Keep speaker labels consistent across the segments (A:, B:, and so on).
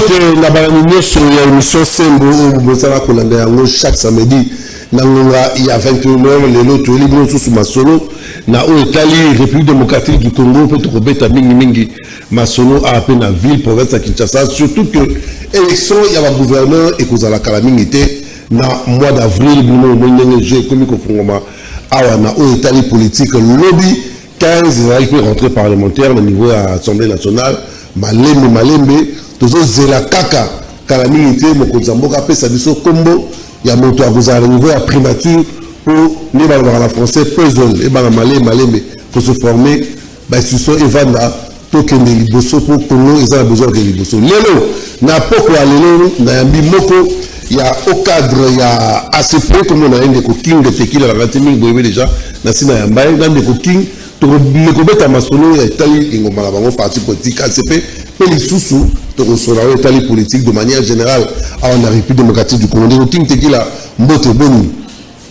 A: que la banane sur l'émission Sembo où vous allez collaborer chaque samedi. Il y a 21h, les autres, les autres sous ma solo. Na Italie, République démocratique du Congo, peut être bête à Mingi Masono à peine la ville, province à Kinshasa. Surtout que l'élection, il y a un gouverneur et que vous avez la calamité. Na mois d'avril, j'ai commis qu'au fond, na Italie politique, lobby 15, il peut rentrer parlementaire au niveau de l'Assemblée nationale. Malembe, tous autres, la caca, calamité, Mokozamboka, Pesa Biso, Combo. Il y a mon toit, vous avez niveau à primature pour les balles la français, puzzle, et malembe, pour se former, institution Evanda, token de Liboso pour Congo, ils ont besoin de Liboso. Lélo, n'a pas quoi, Lélo, n'a Moko, il y a au cadre, il y a ACP, comme on a un des coquins de tequila, la 20 000, vous voyez déjà, dans des coquins, tout le monde à Masono, il y a Italie, il y a un parti politique ACP, mais les sous-sous, sur la Italie politique de manière générale, à la République démocratique du Congo, le King Tequila, Mbote Boni.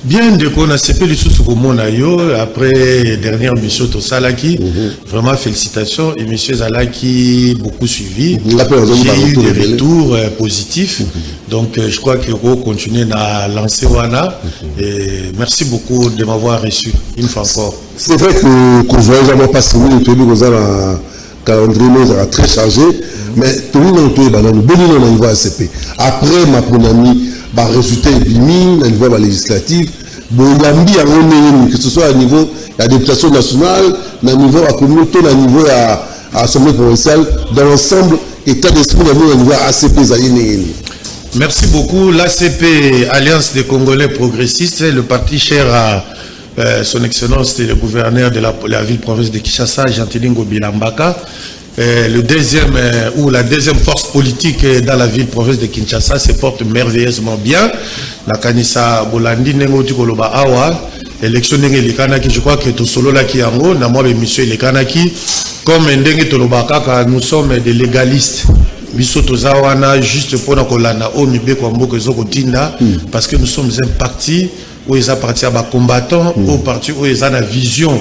B: Bien de qu'on a CP les sous au Monayo après dernière mission au Salaki. Vraiment félicitations et monsieur Zalaki beaucoup suivi. J'ai eu des retours positifs. Donc je crois qu'il faut continuer à lancer Wana. Et merci beaucoup de m'avoir reçu une fois encore.
A: C'est vrai que je ne vais pas passer le calendrier est très chargé, mais tout le monde est niveau ACP. Après ma bonami, résultat est bimi, au niveau législatif, que ce soit à niveau de la députation nationale, à niveau de la communauté, à niveau de l'Assemblée provinciale, dans l'ensemble, état d'esprit au niveau ACP.
B: Merci beaucoup. L'ACP, Alliance des Congolais progressistes, le parti cher à son excellence le gouverneur de la ville-province de Kinshasa, Jean-Tilingo Bilambaka. Le deuxième ou la deuxième force politique dans la ville-province de Kinshasa se porte merveilleusement bien. La Kanisa Bolandi Nengo Tikoloba Awa, élection Nengo Kanaki, je crois que tout solo là qui en haut, na moi monsieur le Kanaki, comme Ndenge Tolobaka, nous sommes des légalistes. Biso tozawana juste pour nakolana o mibe kwa mboka zokotinda parce que nous sommes un parti où ils appartiennent à combattants, au parti où ils ont la vision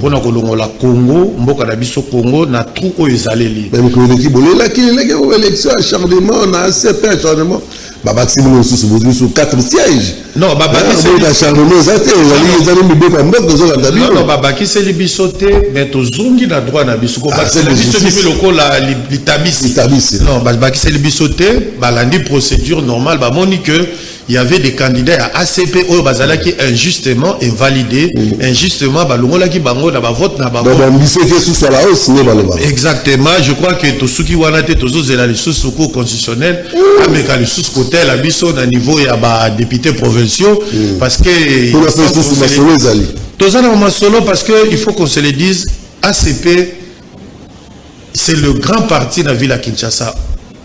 B: pour la Congo, mboka na biso Congo, na tout où ils allaient lire.
A: Même que l'équipe là qui est élection acharnement, on a ACP acharnement. Babaki c'est sur 4 sièges.
B: Non, Babaki c'est
A: acharnement, ils allaient mibe kwa mboka zokotinda.
B: Non, Babaki c'est libisoté, mais to zongi na droit na biso. C'est libisoté loko la litabisi. Non, Babaki c'est libisoté, balandi procédure normale, ba moni que il y avait des candidats à ACP au Bazala qui injustement invalidés, injustement balongola qui bango na ba vote na bango. Exactement, je crois que to suki wana te tozo zela les sous cour constitutionnel avec les sous côté la biso na niveau ya ba députés provinciaux parce que tozana masolo parce que il faut qu'on se le dise, ACP c'est le grand parti dans la ville à Kinshasa.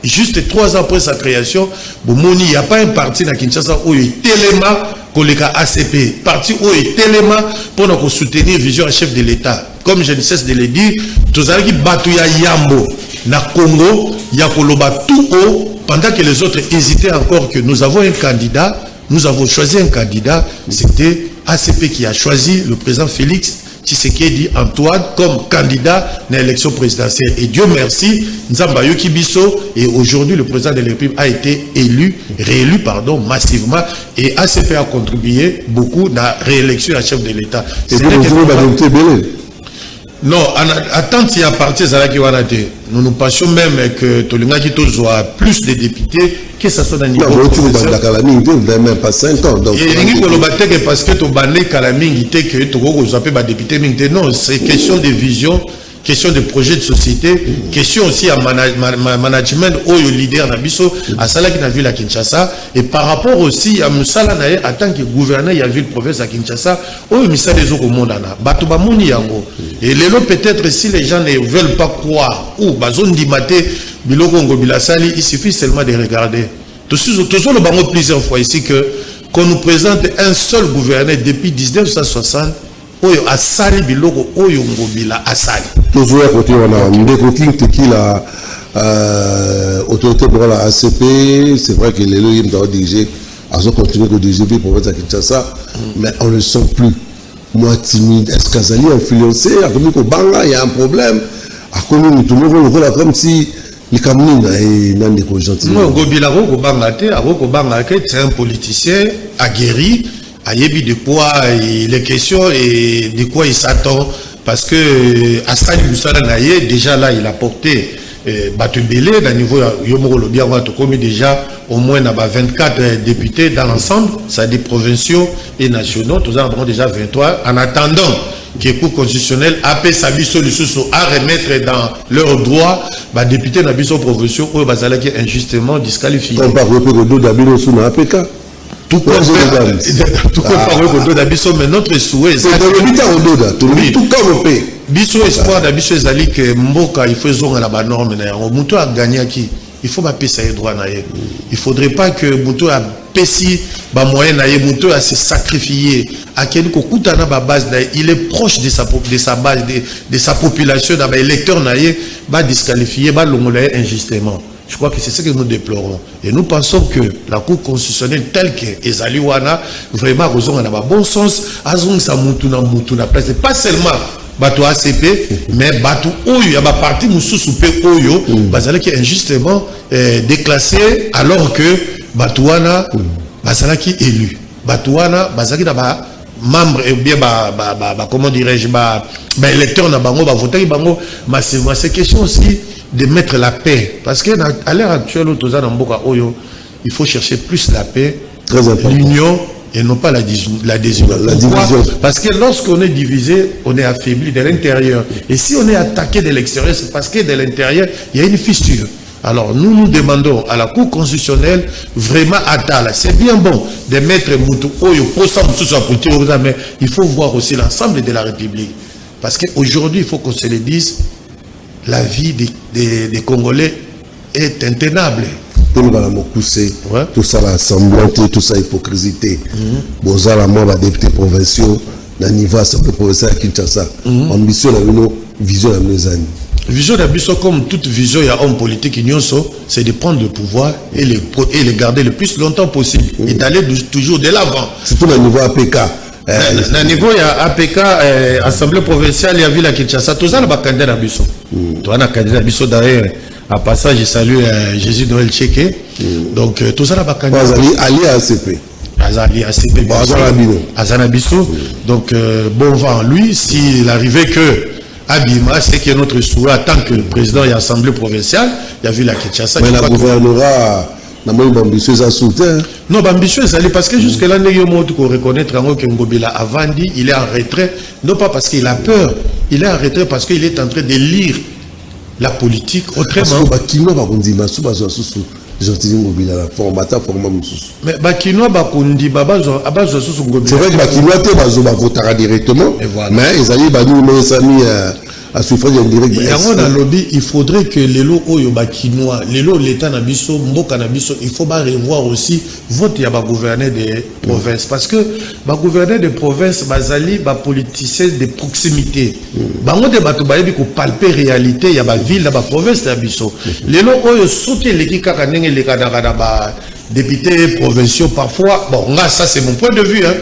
B: Juste 3 ans après sa création, il n'y a pas un parti dans Kinshasa où il est tellement collègue ACP. Parti où il est tellement pour nous soutenir la vision à chef de l'État. Comme je ne cesse de le dire, tous les qui battent Yambo, na Congo, Yakoloba tout haut, pendant que les autres hésitaient encore que nous avons un candidat, nous avons choisi un candidat, c'était ACP qui a choisi le président Félix Tshisekedi Antoine comme candidat à l'élection présidentielle. Et Dieu merci, Nzamba Yoki Biso, et aujourd'hui le président de la République a été réélu massivement, et ACP a contribué beaucoup à la réélection de la chef de l'État. Non, attends, il y a parti nous nous pensions même que Tolinga qui soit plus de députés que ça soit dans le niveau.
A: Vous n'avez même pas 5 ans.
B: Et parce que tu banné Kalaming, que tu as député, non, c'est question de vision, question de projet de société, question aussi à management au leader Nabiso, à Sala qui n'a vu la Kinshasa, et par rapport aussi à Moussala Naye, en tant que gouverneur, il y a vu le province à Kinshasa, où il y a des autres au monde. Et peut-être si les gens ne veulent pas croire, ou bazon dimate, biloko ngobila sali, il suffit seulement de regarder. Toujours le bango plusieurs fois ici qu'on nous présente un seul gouverneur depuis 1960. Oyo asali biloko oyo ngobila asali
A: toujours à côté on a ndeko king tequila autorité pour la ACP. C'est vrai que les lois doivent diriger à ce continuer que diriger pour être à Kinshasa, mais on ne le sent plus. Moi timide, est-ce qu'Azali influencé à comme au Banga il y a un problème à comme tout le monde le voit comme si Les Camerounais, ils n'ont pas gentil.
B: Moi, c'est un politicien aguerri, ayebi de quoi il est question et de quoi il s'attend. Parce que Assani Moussala Naye, déjà là, il a porté Batubélé, dans le niveau Yomoro comme déjà au moins 24 députés dans l'ensemble, ça des provinciaux et nationaux, tous avons déjà 23. En attendant que le Cour constitutionnel appelle sa mission à remettre dans leurs droits, les députés dans les provinciaux, eux, qui est injustement disqualifiés.
A: On parle de dos d'Abino sous la APK.
B: Tout comme mais notre souhait, c'est
A: tout comme paix.
B: Biso espoir d'Abiso Ezali que Mboka il faut zonga la norme na yango muto a gagné qui il faut pas payer droit na ye. Il faudrait pas que muto a pesi ba moyen na ye muto a se sacrifier à quel ko kutana ba base na il est proche de sa base de sa population dans ba électeur na ye ba disqualifier ba longola injustement. Je crois que c'est ce que nous déplorons. Et nous pensons que la Cour constitutionnelle telle que Ezali Wana vraiment raison a bon sens azong sa mutuna place pas seulement Bato ACP, mais Bato Oyo, il y a ma partie Moussou Oyo, Bazala qui est injustement déclassé alors que Batouana, Bazala qui est élu. Batouana, Bazala qui est membre, et bien, comment dirais-je, électeur, na bango, voter, bango, mais c'est question aussi de mettre la paix. Parce qu'à l'heure actuelle, il faut chercher plus la paix, l'union, et non pas la division. Parce que lorsqu'on est divisé, on est affaibli de l'intérieur. Et si on est attaqué de l'extérieur, c'est parce que de l'intérieur, il y a une fissure. Alors nous demandons à la Cour constitutionnelle, vraiment à Tala, c'est bien bon de mettre Moutou Oyo pour ça, mais il faut voir aussi l'ensemble de la République. Parce qu'aujourd'hui, il faut qu'on se le dise, la vie des Congolais est intenable.
A: Tout ça, l'assemblée, tout ça, hypocrisie. Bon, ça, la moi, député provinciaux, dans le niveau assemblée provinciale à Kinshasa, ambition, la vision de mes années.
B: Vision d'Abisso, comme toute vision, il y a homme politique, c'est de prendre le pouvoir et le garder le plus longtemps possible et d'aller toujours de l'avant.
A: Surtout au niveau APK.
B: Dans le niveau APK, Assemblée provinciale, il y a vu la Kinshasa, tout ça, il y a un candidat d'Abisso. Tu as un candidat d'Abisso d'ailleurs. À passage, je salue Jésus Noël Tchéké. Donc, tout ça, il y a un candidat.
A: Ali ACP.
B: Azali ACP. Azanabisso. Donc, bon vent lui, s'il arrivait que Abima, c'est que notre souhait en tant que président et assemblée provinciale, il y a vu la Kinshasa.
A: Mais la gouverneura, n'a ambitieux à soutenir.
B: Non, ambitieux, parce que jusque-là, nous devons reconnaître que Ngobila a vendu, il est en retrait, non pas parce qu'il a peur, il est en retrait parce qu'il est en train de lire la politique autrement. Mais Bakinois Bakundi Babazo Abazo Ngobila.
A: C'est vrai que Bakinois votera directement, mais ils allaient nous sami à suffrage indirect.
B: Il faudrait que les lots Oyo Bakinois, les lots l'État Nabiso, Mboka Nabiso, il faut revoir aussi vote ya ba gouverneur des provinces parce que ba gouverneur des provinces bazali ba politiciens de proximité. Bango de bato bayebi ko palper réalité ya ba ville ba province Nabiso. Les lots Oyo soki leki kaka ndenge lekana ba députés provinciaux parfois, bon, là, ça c'est mon point de vue, hein,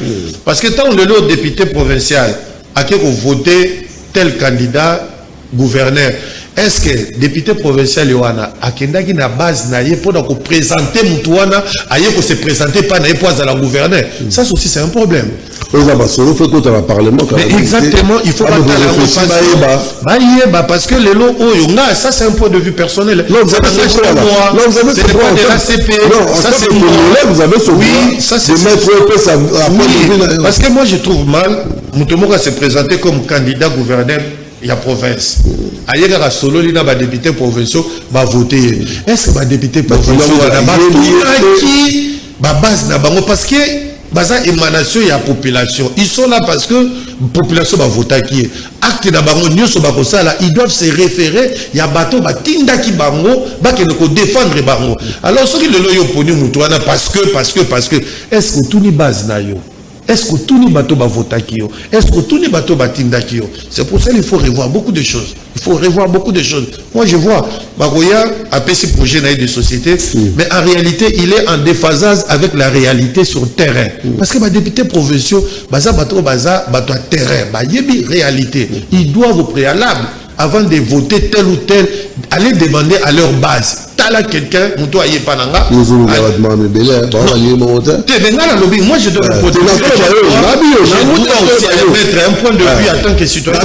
B: parce que tant le lot député provincial a voté tel candidat gouverneur, est-ce que député provincial Yohana a qui na base naïe pour présenter Moutouana, aïe pour se présenter pas naïe pour la gouverneur, ça aussi c'est un problème. Exactement, il faut pas parce que les lots ça c'est un point de vue personnel. Non, vous avez ce point moi. Non, vous avez ce point de l'ACP. Ça c'est moi. Vous avez ce oui, ça c'est parce que moi je trouve mal Moutomoka se présenter comme candidat gouverneur il y a province. Aïe a solo li na ba député provinciaux va voter. Est-ce que ba député provinciaux va qui ba base na bango parce que baza émanation ya population. Ils sont là parce que population va voter qui acte na bango nyoso ba ko sala, ils doivent se référer ya bato ba tinda ki bango ba ke ko défendre bango. Alors ce qui le loyo poni mutuana parce que est-ce que tout ni base na yo? Est-ce que tout le bateau va voter qui yo? Est-ce que tout le bateau va tinda qui yo? C'est pour ça qu'il faut revoir beaucoup de choses. Il faut revoir beaucoup de choses. Moi je vois Bagoya a fait ce projet de société, mais en réalité il est en déphasage avec la réalité sur le terrain. Parce que les députés provinciaux, baza bateau terrain, ba yebi réalité. Ils doivent au préalable avant de voter tel ou tel, allez demander à leur base. T'as quelqu'un, Moutou Aye Pananga. Moi je dois me protéger. J'ai droit aussi à mettre un point de vue en tant que citoyen.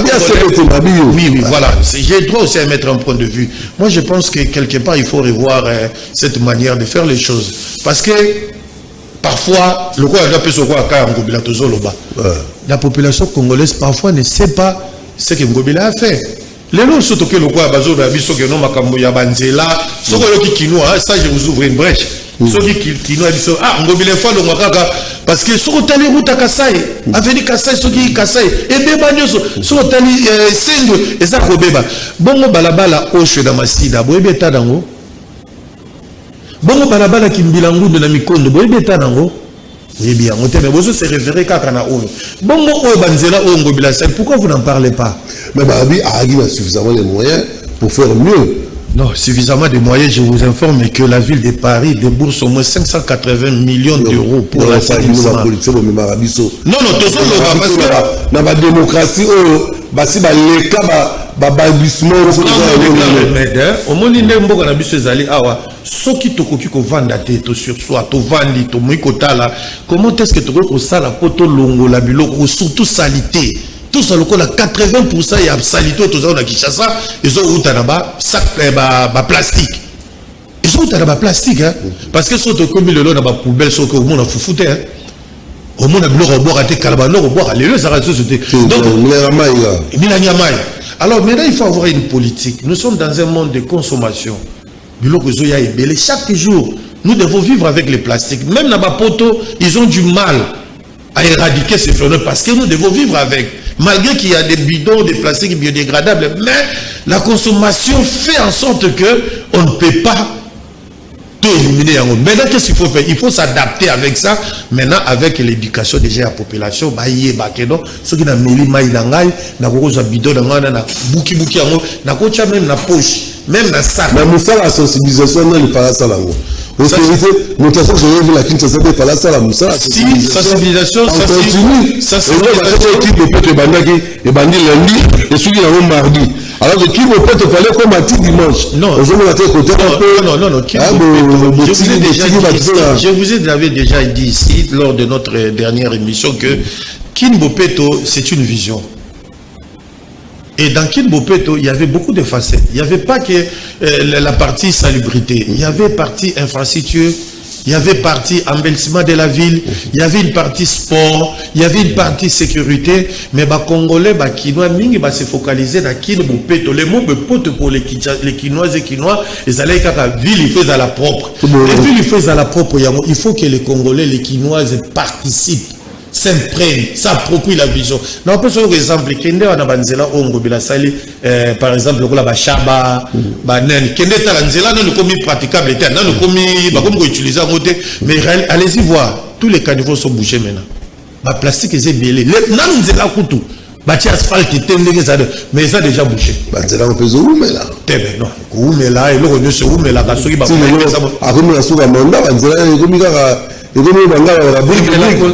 B: Oui, voilà. J'ai droit aussi à mettre un point de vue. Moi je pense que quelque part il faut revoir cette manière de faire les choses. Parce que parfois, la population congolaise parfois ne sait pas ce que Ngobila a fait. Les gens surtout que le quoi bazo na biso que non makambo ya banzela soko yoki kinoa ça je vous ouvre une brèche soki kinoa biso Ngobila fa lo makaka parce que soko tali ruta Kasai aveni Kasai soki Kasai et beba nyoso soko tali sengo eza ko beba bongo balabala osho na masida boyebe ta dango bongo balabala kimbilangu na mikondo boyebe ta dango. Oui bien, on t'aime, vous se référez qu'à Kanaou. Bon, Banzela ou Ngobila, pourquoi vous n'en parlez pas?
A: Mais Babi a suffisamment les moyens pour faire mieux.
B: Non, suffisamment de moyens, je vous informe que la ville de Paris débourse au moins 580 millions d'euros pour la sécurité.
A: Non, dans la démocratie, basi ba leka ba balbissement
B: au monde ndembo na biso ezali awa soki tokoki ko vanda te to sur soi to vandi to moikotala comment est-ce que toko ko sala poto longo la biloko surtout salité tout ça lokola 80% ya salité to za na Kinshasa ezo utana ba sac ba plastique ezo utana ba plastique hein parce que soto komi le lo na ba poubelle soko au monde fufute hein au monde a bloqué au boire à tes calabano au boire à l'élu ça reste société donc alors maintenant il faut avoir une politique. Nous sommes dans un monde de consommation chaque jour nous devons vivre avec les plastiques même dans ma poto ils ont du mal à éradiquer ces phénomènes parce que nous devons vivre avec malgré qu'il y a des bidons de plastique biodégradables mais la consommation fait en sorte que on ne peut pas tout éliminer. Maintenant, qu'est-ce qu'il faut faire? Il faut s'adapter avec ça. Maintenant, avec l'éducation déjà à la population, ceux qui n'ont pas mis na bidon na buki na kocha même na poche, même na sac.
A: Mais la sensibilisation il fera ça là. Autorité, notation je vais la Kinshasa il fera ça là.
B: Si sensibilisation, ça
A: continue. Ça c'est le type de peut bandaki et bandi lundi et celui là mardi. Alors que qui peut te fallait comme à dimanche.
B: Non. Non. Je vous avais déjà dit ici lors de notre dernière émission que Kinbopeto c'est une vision. Et dans Kinbopeto, il y avait beaucoup de facettes. Il n'y avait pas que la partie salubrité. Il y avait partie infrastructure, il y avait partie embellissement de la ville, il y avait une partie sport, il y avait une partie sécurité. Mais les Congolais, les Kinois, ils se focaliser dans Kinbopeto. Les mots Bopeto pour les Kinoises et Kinois, ils allaient à la ville, ils faisaient à la propre. Les villes, ils faisaient à la propre. Il faut que les Congolais, les Kinoises participent. S'imprègne, s'approprie la vision. Non, on peut sur exemple, Kende wana banzela ongo bila sali, par exemple, le la chaba, banen, Kende talanzela non commis praticable, non commis, bah comme utiliser en côté, mais allez-y voir, tous les caniveaux sont bouchés maintenant. Bah plastique est belé, non nzela kutu, bâti asphalte mais ça déjà bouché.
A: Banzela on peut où là?
B: Tebe non, où mais là, et le revenu c'est où mais là, parce que bah
A: comme la souga manda, banzela est comme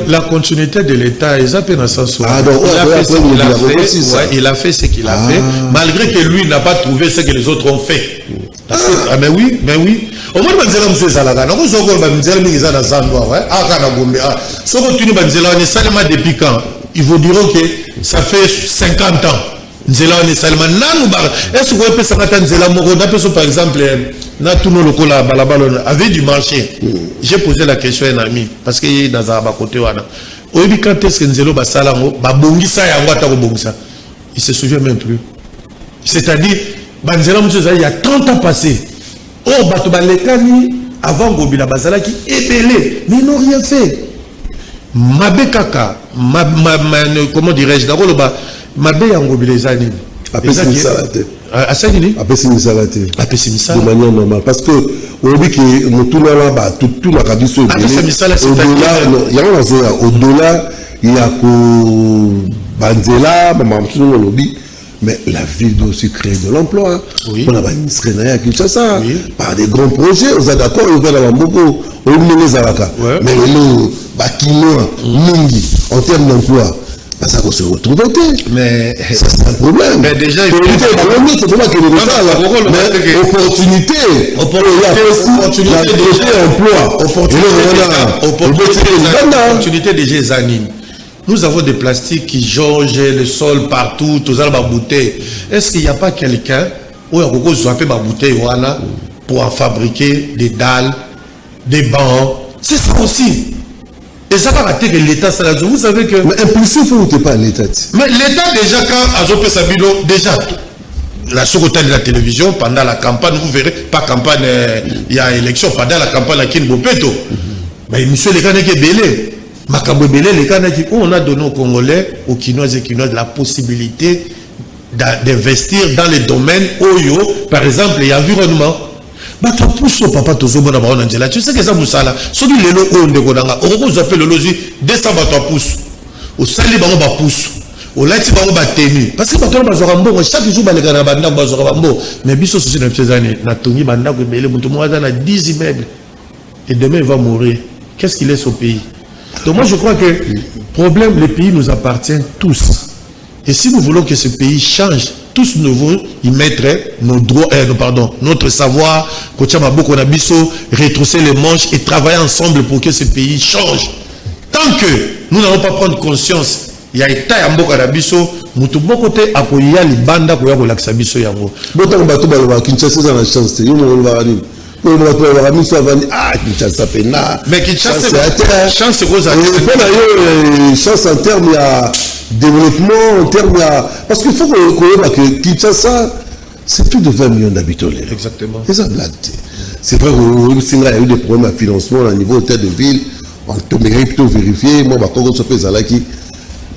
B: la continuité de l'État, il a fait ce qu'il a fait, malgré que lui n'a pas trouvé ce que les autres ont fait. Mais oui. Au moins, depuis quand ils vous diront que ça fait 50 ans. Est-ce que vous pouvez par exemple, avec du marché, j'ai posé la question à un ami, parce qu'il est dans un côté. Quand est-ce que Nzelo Basalango, il se souvient même plus. C'est-à-dire, il y a 30 ans passés. Oh, avant Gobila Basala qui est belé, mais ils n'ont rien fait. Mabe Kaka, comment dirais-je, Mabe Yangobilezani.
A: De manière normale. Parce que, au-delà, il y a Banzela, mais la ville doit aussi créer de l'emploi. On a administré à Kinshasa par des grands projets. On est d'accord, on va beaucoup. Mais le Bakino, Mingi, en termes d'emploi, ça va se retrouver.
B: Mais
A: c'est un problème.
B: Mais déjà,
A: il faut opportunité
B: déjà. Nous avons des plastiques qui jongent le sol partout, tous les bouteilles. Est-ce qu'il n'y a pas quelqu'un où il y a beaucoup de bouteilles pour en fabriquer des dalles, des bancs? C'est ça aussi. Et ça va rater que l'État, vous savez que...
A: Mais impulsif ou t'es pas l'État?
B: Mais l'État, déjà, quand Azopé Sabilo, déjà, la sûreté de la télévision, pendant la campagne, vous verrez, pas campagne, il y a élection, pendant la campagne à Kinbopeto. Mais monsieur, les gars, n'est que belé. Macabo belé, les gars, on a donné aux Congolais, aux Kinoises et Kinoises, la possibilité d'investir dans les domaines OYO, par exemple, l'environnement. Tu sais que ça vous ça là. Si vous avez vous appelez le logis 200 pouces. Au sali bango ba pouce. Au lati bango ba tenu. Parce que bato bazora mbongo chaque jour baleka na banda bazora mbongo. Mais biso sosi na ces années na tongi banda ko belé mutu mo na 10 immeubles. Et demain il va mourir. Qu'est-ce qu'il laisse au pays? Donc moi je crois que problème le pays nous appartient tous. Et si nous voulons que ce pays change, tous nous devons y mettre nos droits, notre savoir, retrousser les manches et travailler ensemble pour que ce pays change. Tant que nous n'allons pas prendre conscience, il y a état ya mboka na biso, mutu moko te akoya libanda ko ya ko lakisa biso yango.
A: Botango bato ba Kinshasa za na chance, yo mo ba ni.
B: Mais Kinshasa chance rose
A: chance en termes de développement, en termes parce qu'il faut que Kinshasa, c'est plus de 20 millions d'habitants.
B: Exactement.
A: C'est vrai qu'il y a eu des problèmes de financement au niveau de de ville. On devrait plutôt vérifier. Moi, je suis Zalaki.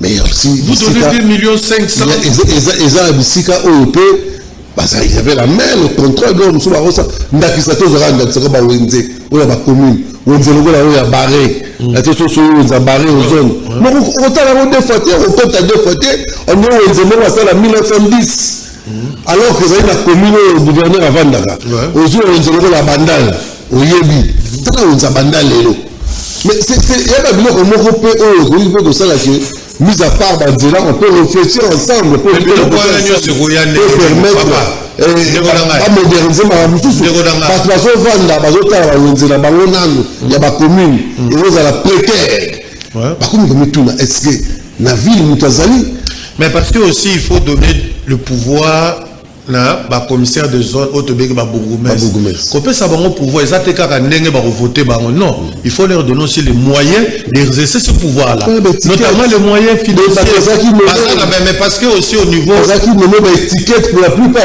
A: Mais aussi.
B: Vous donnez 2,5 millions.
A: Il y avait la main, le contrôle de l'homme. Alors que c'est la commune au gouverneur à Vandaka. Aux yeux, on a la bandale. Au Yebi. On a bandale. Mais c'est. Il y a un billet comme au niveau de ça là qui mis à part Banzela, on peut réfléchir ensemble pour permettre à moderniser ma ressource. Parce que il y a ma commune, et vous avez la précaire. Par contre, est-ce que la ville Moutazali?
B: Mais parce que aussi il faut donner le pouvoir na commissaire de zone Otobek Bourgoumès. Qu'on peut savoir au pouvoir exactement voter non, il faut leur donner aussi les moyens d'exercer ce pouvoir là. Notamment les moyens financiers. Mais parce que aussi au niveau
A: pour la plupart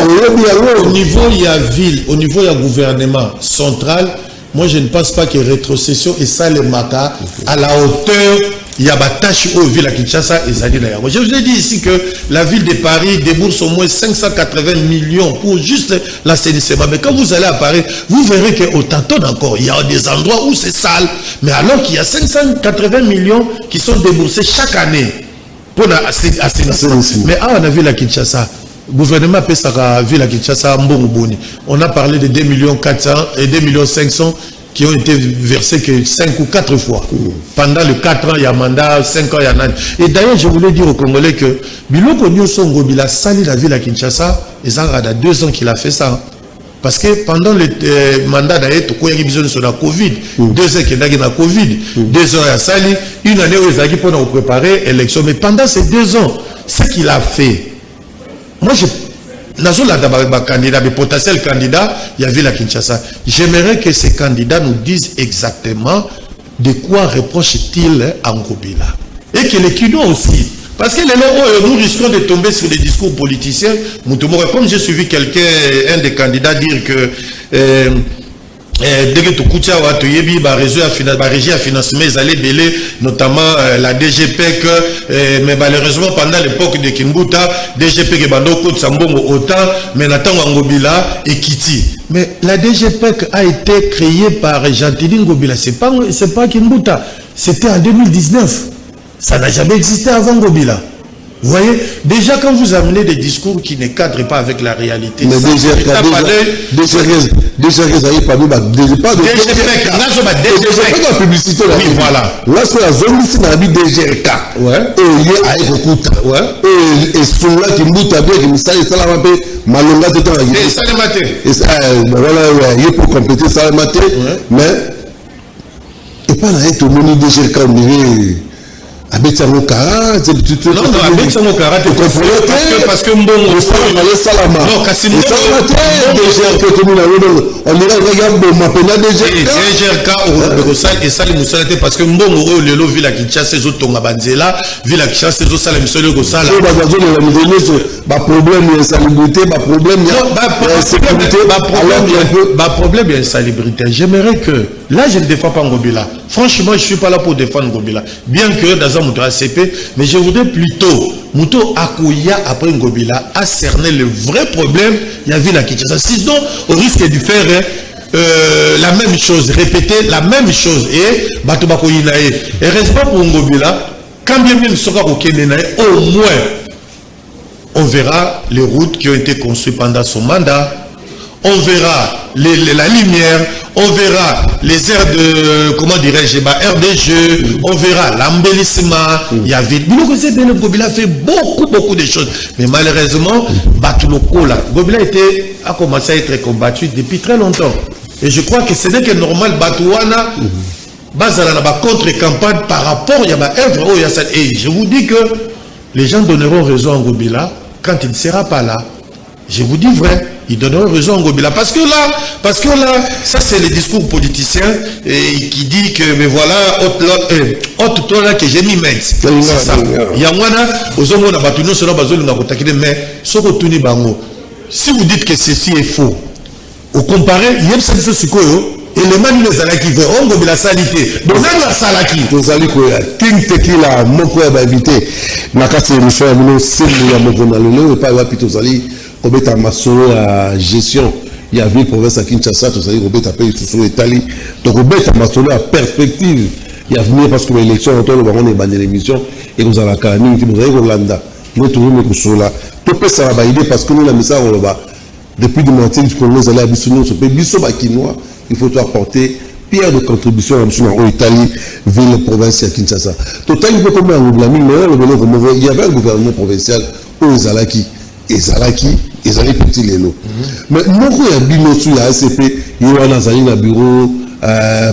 B: au niveau il y a ville, au niveau il y a gouvernement central. Moi je ne pense pas que rétrocession et ça les maca à la hauteur. Il y a des tâches aux villes à Kinshasa et Zadina. Je vous ai dit ici que la ville de Paris débourse au moins 580 millions pour juste l'assainissement. Mais quand vous allez à Paris, vous verrez qu'au Tanton encore, il y a des endroits où c'est sale. Mais alors qu'il y a 580 millions qui sont déboursés chaque année pour l'assainissement. Mais on a vu la Kinshasa. Le gouvernement a fait sa ville à Kinshasa, Mbongouboni. On a parlé de 2,4 millions et 2,5 millions qui ont été versés que 5 ou 4 fois. Pendant les 4 ans, il y a mandat, 5 ans, il y a un an. Et d'ailleurs, je voulais dire aux Congolais que Biloko Nyosongo, il a sali la ville à Kinshasa, et ça il y a 2 ans qu'il a fait ça. Parce que pendant le mandat d'ailleurs, il y a besoin de la Covid. 2 ans qu'il y a la Covid. 2 ans il a sali. Une année où il a pour préparer l'élection. Mais pendant ces 2 ans, ce qu'il a fait, moi je candidat, mais potentiel candidat, il y avait la Kinshasa. J'aimerais que ces candidats nous disent exactement de quoi reproche-t-il à Ngobila. Et que les Kino aussi. Parce que nous risquons de tomber sur des discours politiciens. Comme j'ai suivi quelqu'un, un des candidats, dire que dès que tu coûtes à régie à financement, ils allaient belé, notamment la DGPEC, mais malheureusement pendant l'époque de Kinbuta, DGPEC et Bandoko Tsambongo autant, mais Nathan Ngobila et Kiti. Mais la DGPEC a été créée par Gentili Ngobila, c'est pas Kinbuta, c'était en 2019. Ça n'a jamais existé avant Ngobila. Vous voyez, déjà quand vous amenez des discours qui ne cadrent pas avec la réalité,
A: mais déjà pas de publicité.
B: Oui, voilà.
A: Là, c'est la zone ici dans la vie DGRK.
B: Ouais.
A: Et il y a Aïkokuta. Ouais. Et celui-là qui mouta bien, qui me sale, ça l'a rappelé, Malonga de temps.
B: Et ça le matin.
A: Et ça, voilà, il est pour compléter ça le matin. Mais, et pas là, tout le monde DGRK, on dirait. Abetiango Kara,
B: non, Abetiango Kara, parce que Mbongo.
A: Non,
B: Cassimo.
A: On dirait, regarde, Mapena
B: DGRK, et ça, les moussalate, parce que Mbongo, le lot, Villa Kinshasa, les autres Tonga Banzela, Villa Kinshasa, les autres salles, les autres salles.
A: Problème d'insalubrité,
B: problème d'insalubrité. J'aimerais que, là, je ne défends pas Ngobila. Franchement, je ne suis pas là pour défendre Ngobila. Bien que dans un Mouto ACP, mais je voudrais plutôt Mouto Akoya après Ngobila a cerné le vrai problème. Il y a vu la Kinshasa. Sinon, au risque de faire la même chose, répéter la même chose. Et Batobako Yinae. Et reste pas pour Ngobila, quand bien même sera au Kenenae, au moins, on verra les routes qui ont été construites pendant son mandat. On verra la lumière, on verra les aires de, comment dirais-je, aires de jeu, on verra l'embellissement, il y a vite. Ngobila fait beaucoup de choses. Mais malheureusement, Ngobila a commencé à être combattu depuis très longtemps. Et je crois que ce n'est que normal, Batouana, Bazala n'a contre-campagne par rapport à l'œuvre. Et je vous dis que les gens donneront raison à Ngobila quand il ne sera pas là. Je vous dis vrai. Ils donneront raison à Ngobila. Parce que là, ça c'est le discours politicien qui dit que, mais voilà, autre toi là que j'ai mis main. C'est ça. Il y a moi là, aux hommes, on a battu, non seulement Bazol, on a contacté, mais si vous dites que ceci est faux, au comparé, il y a une chose et les manuels les alaki veut on Ngobila salité. Donc là, la salaki.
A: Tous allez quoi, King Tequila, mon quoi va éviter. Nakasi, monsieur, nous, c'est nous, mon journal, pas wapi tous allez. Robert Masolo à gestion, il y a ville province à Kinshasa, tout ça, Robert a payé sur l'Italie. Donc Robert Masolo à perspective, il y a venu parce que l'élection, on est banni l'émission, et vous avez la carmine, vous avez Rolanda, il est toujours le coup là. Tout peut ça va aider parce que nous, la mission, on va, depuis de moitié du Congo, nous allons à Bissou, ce pays, Bissou Bakinois, il faut apporter pierre de contribution en Italie, ville province à Kinshasa. Total, il faut comme un gouvernement, mais il y avait un gouvernement provincial où ils allaient qui. Ils allaient petit les lots. Mais moi, il y a bino sur la ACP, il y a un bureau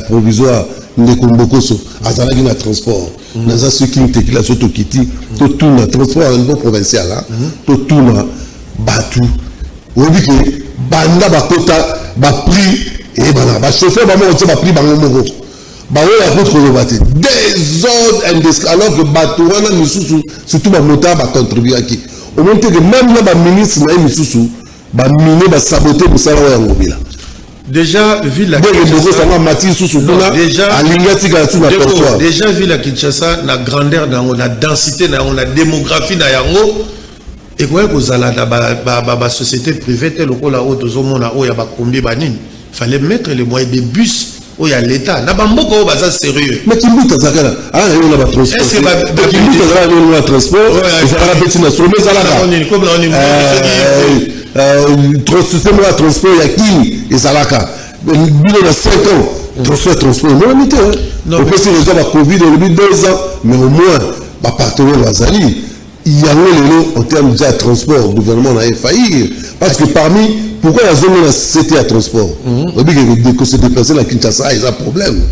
A: provisoire de Kombokoso, il y a un transport. Il y a ceux qui ont été là sur Tokiti, tout le transport à un niveau provincial, tout le batou. Vous voyez que Banda Bakota, prix, et le chauffeur va prix Bangomogo. Des ordres, alors que Batouana, surtout ma moteur, va contribuer à qui. Au moment que même là, le ministre n'a pas miné, va saboter pour ça.
B: Déjà, vu la déjà, vu la Kinshasa, la grandeur, la densité, la démographie, et quoi que vous allez dans la société privée, telle que la haute zone, il fallait mettre les moyens des bus. Il y a l'État. N'a pas beaucoup de sérieux.
A: Mais qui bout à Zakana? Ah, il y a un transport. Est-ce que il y a un transport? Il y a un petit national. Mais ça là. Système de transport, il y a qui? Et ça là. Il y a 5 ans. Transport. Non, on peut se les avoir Covid depuis 2 ans. Mais au moins, ma partenaire Wazali, il y a un en termes de transport. Le gouvernement a failli. Parce que parmi. Pourquoi la zone de la société à transport? Que se déplacer à Kinshasa, il y a un problème.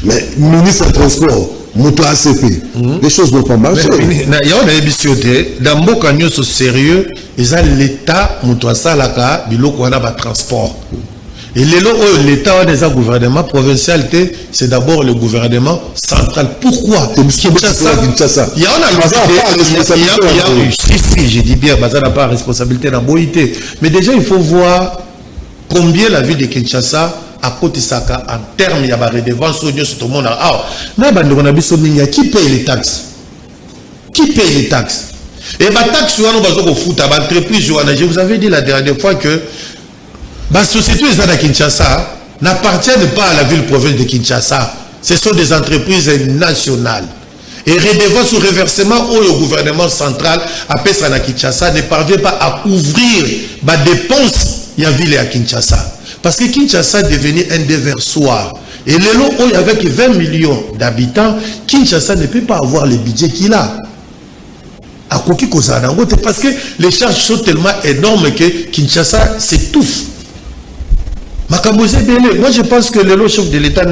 A: Mais ministre de transport, moto ACP, les choses n'ont pas marché.
B: Il y a une émission dans beaucoup de choses sérieux, ils ont l'État, moto ACP, biloko wana ba transport. Et l'État a des gouvernements provincial, c'est d'abord le gouvernement central. Pourquoi?
A: Kinshasa.
B: Il y a si, j'ai dit bien, Baza n'a pas responsabilité dans la boïté. Mais déjà, il faut voir combien la ville de Kinshasa a coûté ça en termes de redevance sur tout le monde. Qui paye les taxes? Qui paye les taxes? Et les taxes, je vous avais dit la dernière fois que la société de Kinshasa n'appartiennent pas à la ville-province de Kinshasa. Ce sont des entreprises nationales. Et redevance ou reversement où le gouvernement central, après ça na Kinshasa, ne parvient pas à couvrir les dépenses de la ville à Kinshasa. Parce que Kinshasa est devenu un déversoir. Et les lots où avec 20 millions d'habitants, Kinshasa ne peut pas avoir le budget qu'il a. Parce que les charges sont tellement énormes que Kinshasa s'étouffe. Moi je pense que le chef de l'État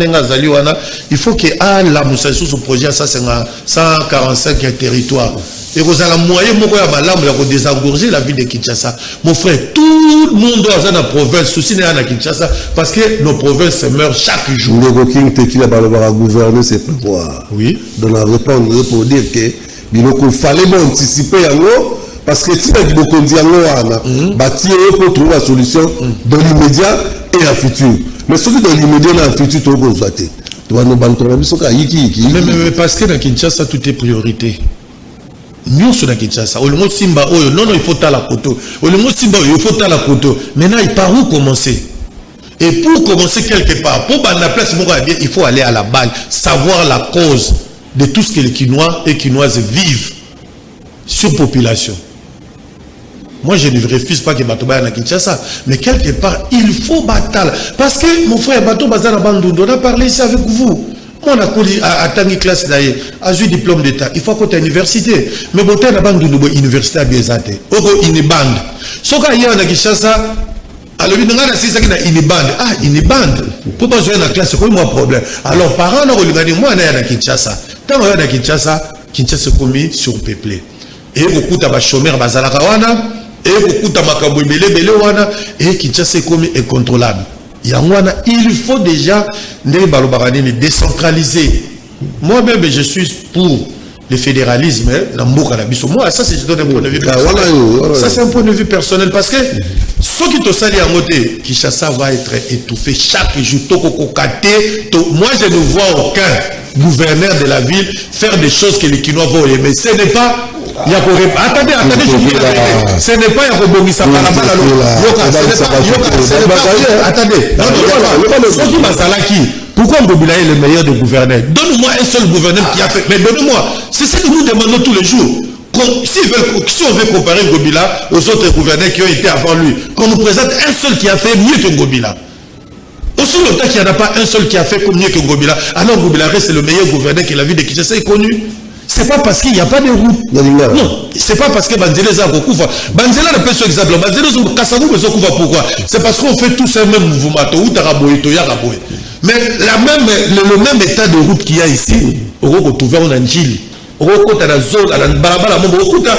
B: il faut que la moussa sur ce projet, ça c'est 145 territoires. Et vous avez moyen de désengorger la ville de Kinshasa. Mon frère, tout le monde doit avoir la province, souci n'est à Kinshasa, parce que nos provinces meurent chaque jour.
A: Le King Teki a gouverner ses pouvoirs. Oui. Dans la réponse pour dire que il fallait anticiper parce que si on dit pour trouver la solution dans l'immédiat et la future. Mais ce qui dans l'immédiat et la future, tu vas nous voter.
B: Mais parce que dans Kinshasa, tout est priorité. Nous sommes dans Kinshasa. Non, il faut à la photo. Il faut à la photo. Maintenant, par où commencer? Et pour commencer quelque part, pour la place, il faut aller à la balle, savoir la cause de tout ce que les Quinois et Quinoises vivent sur population. Moi, je ne refuse pas que Bato Baya na Kinshasa, mais quelque part, il faut battre. Parce que mon frère Bato Bazana Bandoundo, on a parlé ici avec vous. Moi, on a connu à Tangi classe d'ailleurs, à eu diplôme d'État. Il faut qu'on ait université. Mais bon, on a Bandoundo, université à Biezate. On a une bande. Ce qu'il y a na Kinshasa, alors, il y a une bande. Ah, une bande. Pour pas jouer dans la classe, c'est quoi mon problème? Alors, parents, on a dit, moi, on est à Kinshasa. Quand on est à Kinshasa, Kinshasa est commis surpeuplé. Et beaucoup de chômeurs, et beaucoup de makabou et Kinshasa est commis incontrôlable. Il faut déjà décentraliser. Moi-même, je suis pour le fédéralisme. Moi, ça, c'est un point de vue personnel. Ça, c'est un point de vue personnel. Parce que ceux qui te salient en côté, Kinshasa va être étouffé chaque jour. Moi, je ne vois aucun gouverneur de la ville faire des choses que les Quinois vont aimer. Ce n'est pas... Attendez, je vous dis la vérité. Ce n'est pas Yabobongisa Palabala. Attendez. Pourquoi Mbobila est le meilleur des gouverneurs? Donne-moi un seul gouverneur qui a fait. Mais donne-moi. C'est ce que nous demandons tous les jours. Si on veut comparer Ngobila aux autres gouverneurs qui ont été avant lui, qu'on nous présente un seul qui a fait mieux que Ngobila. Aussi longtemps qu'il n'y en a pas un seul qui a fait mieux que Ngobila, alors Ngobila reste le meilleur gouverneur que la ville de Kinshasa est connue. C'est pas parce qu'il n'y a pas de route. Non, c'est pas parce que Banzele a beaucoup. Banzele n'a pas ce exemple. Banzele a pourquoi? C'est parce qu'on fait tous un même mouvement. Mais le même état de route qu'il y a ici, on va retrouver en Angile. On va retrouver dans la zone, dans la balabala, on va retrouver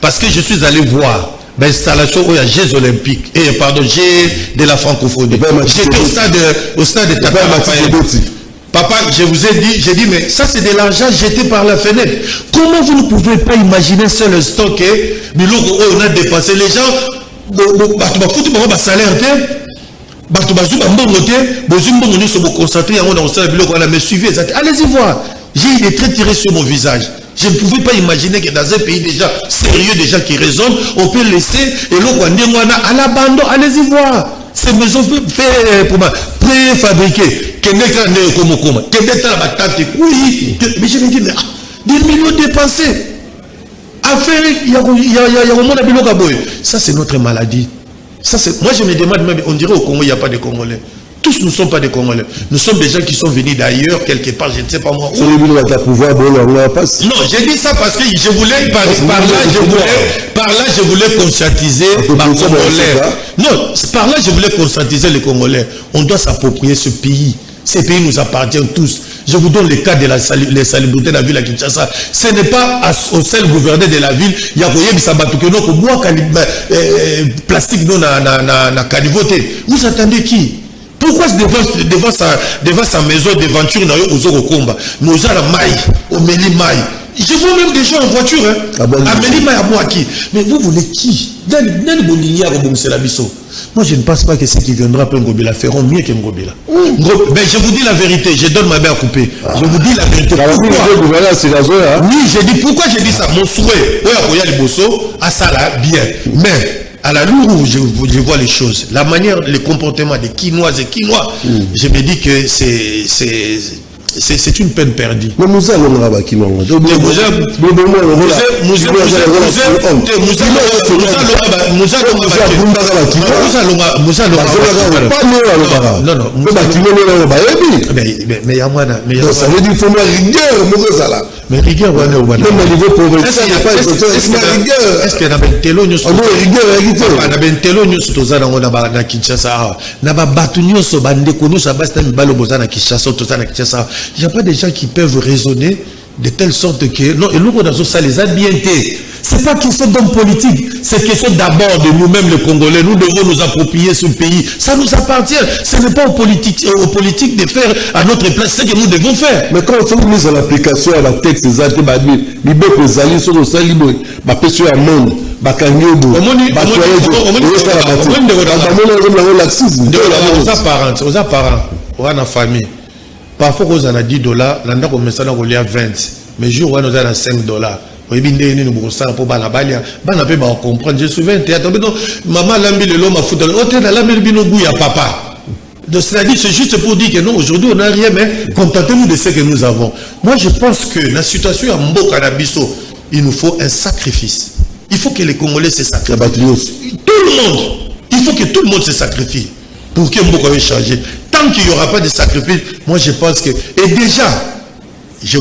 B: parce que je suis allé voir l'installation où il y a Jeux Olympiques et pardon, Jeux de la francophonie. J'étais au stade de Tata Raphaël. Papa, je vous ai dit, j'ai dit, mais ça c'est de l'argent jeté par la fenêtre. Comment vous ne pouvez pas imaginer un seul instant que on a dépensé les gens, allez-y voir. J'ai eu des traits tirés sur mon visage. Je ne pouvais pas imaginer que dans un pays déjà sérieux, des gens qui raisonnent, on peut laisser et l'eau à l'abandon. Allez-y voir. Ces maisons préfabriquées. Mais je me dis, mais des millions dépensés. Ça, c'est notre maladie. Moi, je me demande même, on dirait au Congo, il n'y a pas de Congolais. Tous ne sont pas des Congolais. Nous sommes des gens qui sont venus d'ailleurs, quelque part, je ne sais pas moi.
A: Non,
B: j'ai dit ça parce que je voulais, par là, je voulais conscientiser les Congolais. Non, par là, je voulais conscientiser les Congolais. On doit s'approprier ce pays. Ces pays nous appartiennent tous. Je vous donne le cas de la salubrité de la ville à Kinshasa. Ce n'est pas au seul gouverneur de la ville, il y a plastique na canivoté. Vous attendez qui? Pourquoi devant sa maison d'aventure, nous avons combat, nous avons maille, au meli maille. Je vois même des gens en voiture, hein. Amélie Mayabouaki. Mais vous voulez qui? Moi, je ne pense pas que ce qui viendra après Ngobila feront mieux que Ngobila. Mais je vous dis la vérité, je donne ma main à couper. Je vous dis la vérité. Oui, je dis pourquoi je dis ça. Mon souhait, à ça là, bien. Mais à la lourde où je vois les choses, la manière, le comportement des Quinoises et Quinois, je me dis que c'est une peine perdue. Mais nous allons là bas Quinois. Ça veut dire qu'il faut rigueur. Mais rigueur, même au niveau provincial, il n'y a pas de rigueur. Est-ce qu'il y a un télo nous sommes un télo nous sommes dans Kinshasa. N'a pas battu nous sommes bandés nous sommes bastés balobosa na Kinshasa tozana Kinshasa. Il n'y a pas des gens qui peuvent raisonner de telle sorte que non et nous dans ça les ambientés. C'est pas question d'hommes politiques, c'est question d'abord de nous-mêmes les Congolais. Nous devons nous approprier ce pays. Ça nous appartient. Ce n'est pas aux politiques de faire à notre place ce que nous devons faire. Mais quand on fait mise en application à la texte des actes, les zali sur le salibo, ma péché à monde, bakanyobo, aux apparents, on a famille. Parfois, on a $10, l'anda comme ça, on a 20. Mais jour, on a $5. Je souviens, maman lambi le l'homme a foutu papa. C'est-à-dire, c'est juste pour dire que non, aujourd'hui on n'a rien, mais contentez-nous de ce que nous avons. Moi je pense que la situation à Mboka Nabiso, il nous faut un sacrifice. Il faut que les Congolais se sacrifient. Tout le monde. Il faut que tout le monde se sacrifie pour que Mboka ait changé. Tant qu'il n'y aura pas de sacrifice, moi je pense que. Et déjà, je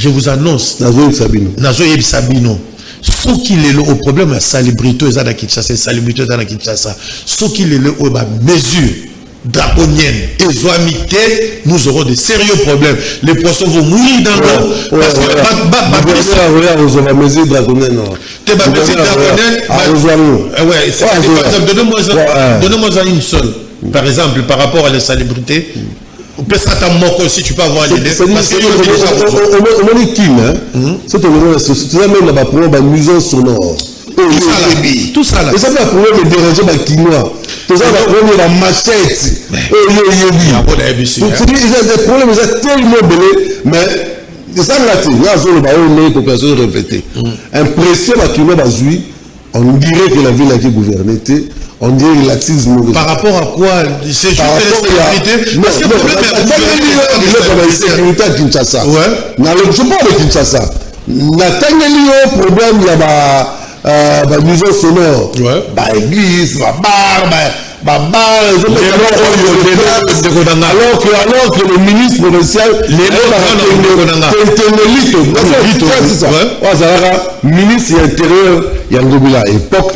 B: vous annonce, Nazo Sabino, ce qui est au problème, la salubrité, ce qui est aux mesures draconiennes, exoamité, nous aurons de sérieux problèmes. Les poissons vont mourir dans l'eau. Parce que donnez-moi une seule. Par exemple, par rapport à la salubrité. Si tu peux avoir l'idée. C'est même la problème de nuisance sonore. Tout ça là. Et ça fait un problème de déranger les Quinois. Tout ça va prendre la machette. C'est des problèmes tellement belés, mais ça là, la population répétée. Impression la Quinois bazui, on dirait que la ville a été gouvernée. On dirait le laxisme. Par rapport à quoi? C'est juste la sécurité. Parce que le problème est la sécurité à Kinshasa. Je parle de Kinshasa. Le problème, il y a la nuisance sonore. L'église, la barre, alors que le ministre provincial, ministre intérieur, il y a l'époque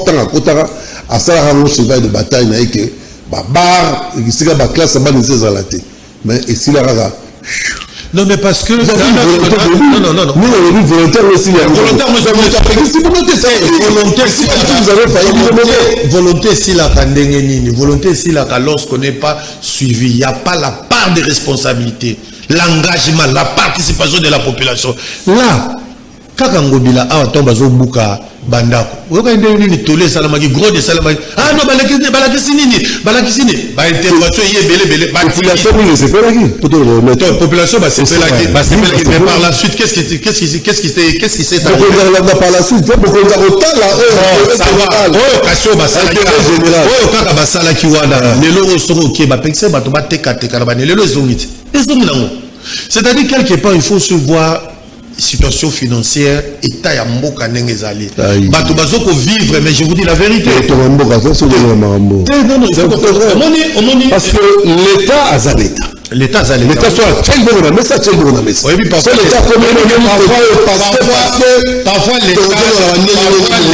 B: tant à Kotara. À ça, un cheval de bataille, mais que bar, il y a une classe à bas de mais ici, la raga. Non, mais parce que. Non. Nous, on est volontaire aussi. Volonté, si la Kandengeni, volonté, si la lorsqu'on n'est pas suivi, il n'y a pas la part de responsabilité, l'engagement, la participation de la population. Là, quand Ngobila a tombe à Zobuka, Bandako, vous avez une tolé salamaki, gros de salamaki. Ah non, balakisini. Intervention y est belé. Population, c'est pas la population, c'est pas la mais par la suite, qu'est-ce qui s'est arrivé? Par la suite, pourquoi on a autant là? C'est-à-dire, quelque part, il faut se voir. Situation financière, État ya mboka nengezali. Bato bazoko vivre, mais je vous dis la vérité. Non, parce que l'État a l'État. L'État soit parfois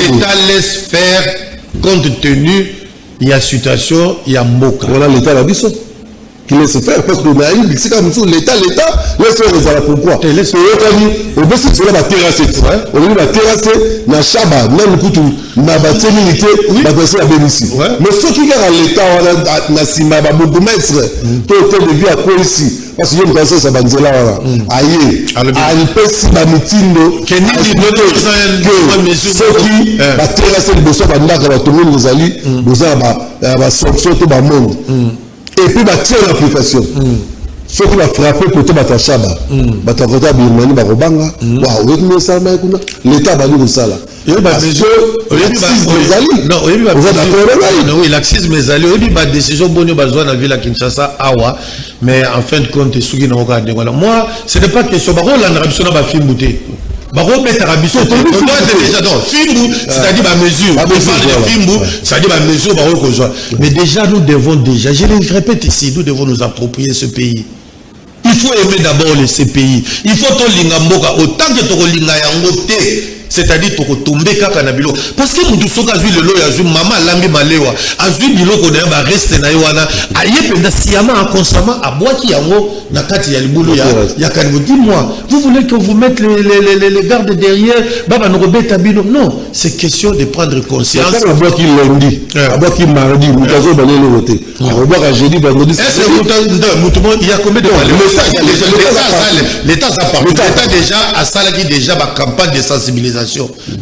B: l'État laisse faire compte tenu il y a situation il y a mboka. Voilà l'État la biso.
A: qui laisse faire, parce que c'est comme l'État, laisse faire les arabes. Pourquoi? On va se la terrasse, on va la terrasse, na chaba, na lukutu, na bâti milité, na bâti à bénissi. Mais ce qui est à l'État, na sima, ba bourgmestre, tout hôtel de vie à quoi ici? Parce que je me pense que ça va dire là, aïe, à l'épée, ba mitindo, ceux qui, ba terrasse, le besoin, ba ndaka, ba tout le monde, les alliés, besoin, ba sanction, tout ba monde. Et puis, bah, tiens l'application. Ceux qui va frapper pour te battre à Chaba, battre à côté de Birmanie, bah, Robanga, waouh, ça, l'État va nous ça là. Parce que l'axisme mes alliés. Non, oui, l'axisme mes alliés. Oui, bah, décision bonne, bah, dans la ville à Kinshasa, Awa, mais en fin de compte, Sugi n'a pas regardé. Moi, ce n'est pas question, bah, on a l'ambition de film bouté. Baron met à Rabisson, déjà dans Fimbu, c'est-à-dire ma mesure. C'est-à-dire ma mesure, mais déjà nous devons déjà, je le répète ici, nous devons nous approprier ce pays. Il faut aimer d'abord ce pays. Il faut ton lingamboka autant que ton linga yangote. C'est-à-dire que tu tombes kaka na bilo parce que mutu soka azui lelo ya azui mama lambi malewa azui biloko na ba reste na yoana ayependa siyama inconsciemment abwaki yango na kati ya libulu ya kanimo. Dis-moi, vous voulez que vous mettez les gardes derrière baba no robeta bino? Non, c'est question de prendre conscience. Ça abwaki lundi, abwaki mardi, mutazo balé le voter. Abwaki jeudi vendredi.
B: Est-ce que mutumo il y a combien de l'État ça parle. L'État déjà a ça qui déjà ba campagne de sensibilisation.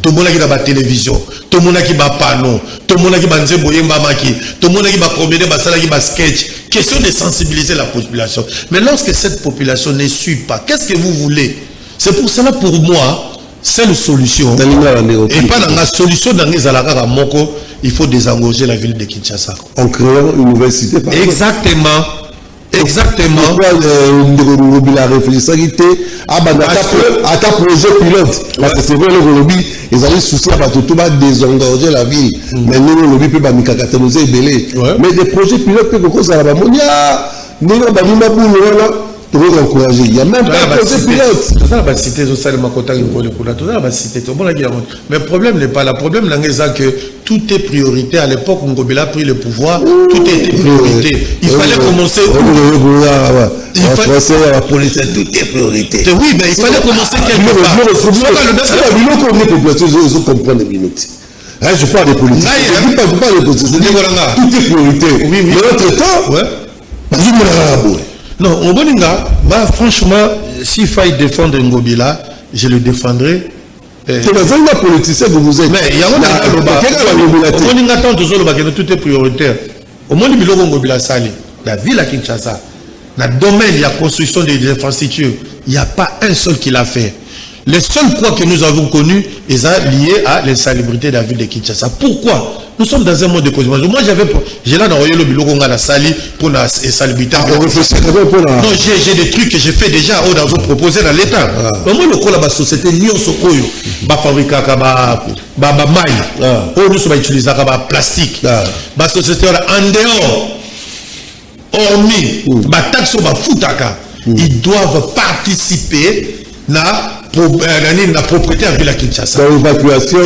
B: Tout le monde qui a la télévision, tout le monde qui a panneau, tout le monde qui a nzemboye mbamaki, tout le monde qui a comédie, qui a sketch. Question de sensibiliser la population. Mais lorsque cette population ne suit pas, qu'est-ce que vous voulez? C'est pour cela, pour moi, c'est une solution. Et pas dans la solution dans les Alakara Moko, il faut désengorger la ville de Kinshasa.
A: En créant une nouvelle cité.
B: Exactement. Exactement.
A: La réflexion à ta projet pilote. Parce que c'est vrai, le lobby, ils allaient soucier à tout va désengorger la ville. Mais nous, le lobby peut pas mikakatanoser belé. Mais des projets pilotes peuvent causer à la monia. Nous, on va encourager. Il y a même pas de projet pilote.
B: Mais le problème n'est pas là. Le problème, c'est que tout est priorité. À l'époque, Ngobila a pris le pouvoir, tout était priorité. Il fallait commencer.
A: Il fallait la police, tout est priorité.
B: Oui, mais il fallait commencer quelque part.
A: Ils comprennent les minutes. Je parle des politiques. Je ne parle pas des politiques. Tout est priorité. Oui, oui. De notre temps,
B: non, au Boninga, franchement, s'il faille défendre Ngobila, je le défendrai.
A: C'est un politicien que vous êtes.
B: Mais il y a un tout est prioritaire. Au monde de Ngobila Sali, la ville à Kinshasa, dans le domaine de la construction des infrastructures, il n'y a pas un seul qui l'a fait. Les seuls points que nous avons connus, ils sont liés à l'insalubrité de la ville de Kinshasa. Pourquoi? Nous sommes dans un monde de consommation. Moi, j'ai là dans le biloko la sali pour la salubrité. Non, j'ai des trucs que j'ai fait déjà, dans vous proposer dans l'État. Moi, le coup, la société, nous sommes fabriquer maille. Nous sommes utilisés plastique. La société, en dehors, hormis, ils doivent participer la propriété en ville à Kinshasa.
A: L'évacuation,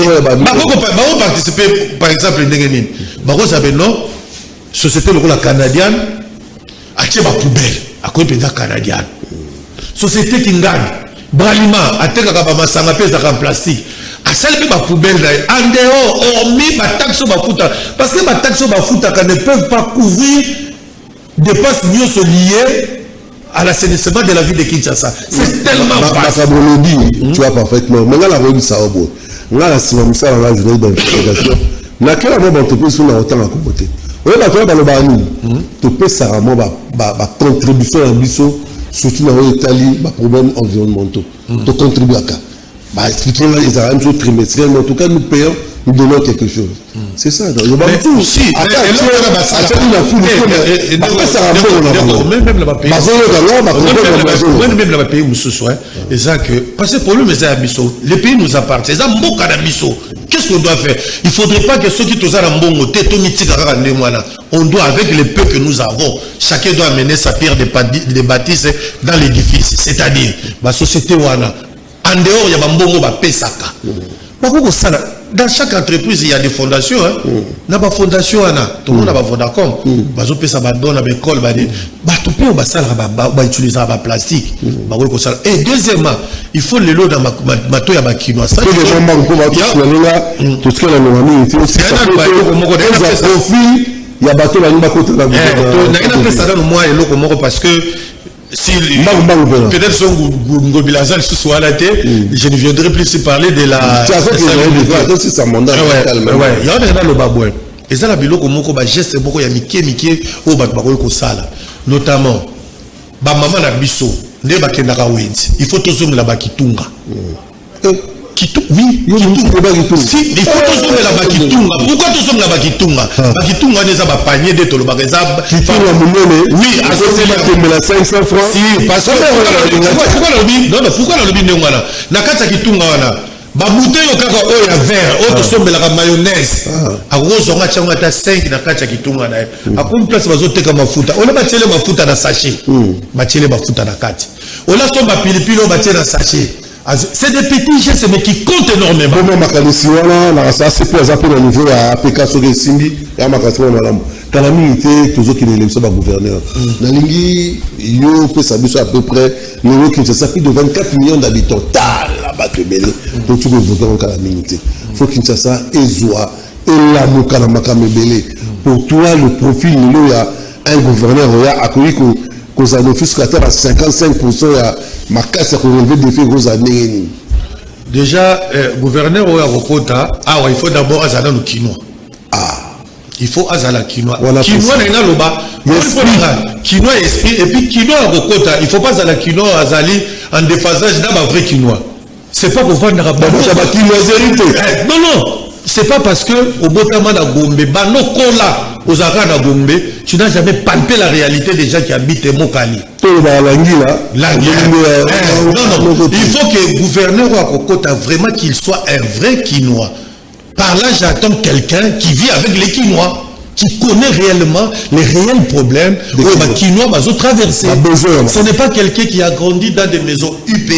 B: participer, par exemple, non, société canadienne, a tué ma poubelle, à quoi il canadienne. Société qui gagne, Bralima, a tué en plastique. À celle qui ma poubelle, en dehors, hormis ma taxe sur ma fouta. Parce que ma taxe sur ma fouta ne peuvent pas couvrir des postes mieux liés à l'assainissement de la ville de Kinshasa. C'est tellement vaste.
A: Tu vois parfaitement. Mais là, la rue ça au bout. Là, la ça dans la journée d'investigation. Là, quelle entreprise sur autant à côté. Oui, bah, dans le Bani, tu peux ça vraiment ma contribution à l'ambition, surtout dans l'Italie, ma problèmes environnementaux. Tu contribues à ça. Bah, expliquons là, ils ont un jour trimestriel, en tout cas, nous payons, nous donnons quelque chose. C'est ça. Dans le Bani, si,
B: même la pays où ce soit, parce que le problème c'est à Bisso, les pays nous appartiennent, c'est un beau canabisso. Qu'est-ce qu'on doit faire? Il ne faudrait pas que ceux qui sont en bon côté, on doit, avec le peu que nous avons, chacun doit amener sa pierre de bâtisse dans l'édifice. C'est-à-dire, la société, en dehors, il y a un bon mot, Pesaka. dans chaque entreprise, il y a des fondations. Dans la fondation, tout le monde a Vodacom. Ça va donner l'école, tout le monde va utiliser la plastique. Et deuxièmement, il faut le lot dans ma toya bakinois. Ça,
A: il y a bateau la nuit
B: parce que si peut-être son Ngobilazal ce soit à la tête, je ne viendrai plus se parler de la. Il y a le babouin. Et ça la biloko moko ba geste beaucoup ya mike au ba ko sala. Notamment ba maman na biso nde ba kendaka wenzi. Il faut tozonga la ba kitunga. Oui, il faut tozonga la ba kitunga. Pourquoi tozonga la ba kitunga? Ba kitunga neza ba panier de tolo ba rezab. Oui, à ce la 500 francs. Si parce que pourquoi le bi? Non, pourquoi le bi ngwana? Na kata kitunga wana. Ba bouteille au kaka o ya verre, o to sombela ka mayonnaise. A rozonga changa ta 5 na kata kitunga na. A comme place bazoteka mafuta. On a batele mafuta na sachet. Batele mafuta na kati. On a somba pilipili o batele na sachet. C'est des petits gestes mais qui comptent énormément.
A: Bon, makalisi wana na ça c'est pour ça pour le niveau à APK sur les simbi et makalisi wana la calamité toujours qui l'élection ba gouverneur. Na lingi yo peut s'abuser à peu près le qui ça plus de 24 millions d'habitants là-bas que belé pour tout le voter en calamité. Faut Kinshasa ezwa et la mokala makame belé. Pour toi le profil il y a un gouverneur il y a accueilli que un office à 55% à ma casse pour relever des faits aux années.
B: Déjà, gouverneur au Rokota, il faut d'abord Azala le quinoa. Il faut Azala quinoa. Quinoa n'est pas le bas. Quinoa esprit et puis quinoa à Rokota. Il ne faut pas Azala quinoa Azali en déphasage d'un vrai quinoa. C'est pas pour vendre la non, non. C'est pas parce que au Botama na Gombe, no kola aux Arabes na Gombe, tu n'as jamais palpé la réalité des gens qui habitent Mokali.
A: Non,
B: non. Il faut que le gouverneur à Kokota vraiment qu'il soit un vrai Quinois. Par là, j'attends quelqu'un qui vit avec les Quinois, qui connaît réellement les réels problèmes que les Quinois vont traverser. Ce n'est pas quelqu'un qui a grandi dans des maisons UP,